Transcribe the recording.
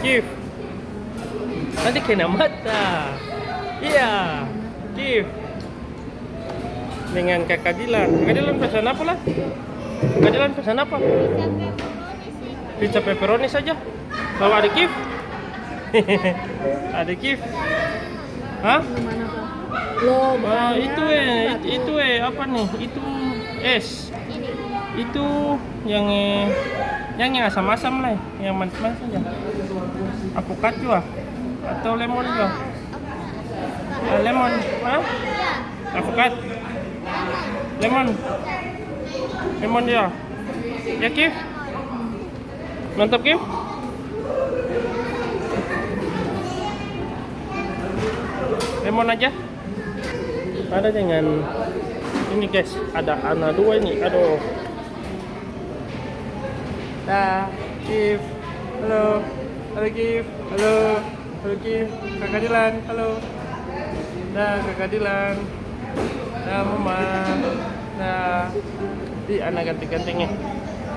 Kif. Nanti kena mata. Iya. Kif. Dengan Kakak Dilan. Kakak Dilan pesan apa lah? Kakak Dilan pesan apa? Pizza pepperoni saja. Kalau ada Kif? Ada Kif? Hah? Mana kak? Loh, Itu apa nih? Itu es. Itu yang asam-asam lah, yang manis-manis saja. Apokat juga atau lemon juga? Lemon, hah? Apokat, lemon, lemon dia. Ya Kif? Mantap Kif? Lemon aja. Ada dengan ini guys, ada anak dua ini, aduh. Dah, Kif. Halo. Halo Kif. Halo. Halo Kif. Kakak Dilan. Halo. Dah, Kakak Dilan. Dah, Mama. Dah. Di anak ganti-gantinya.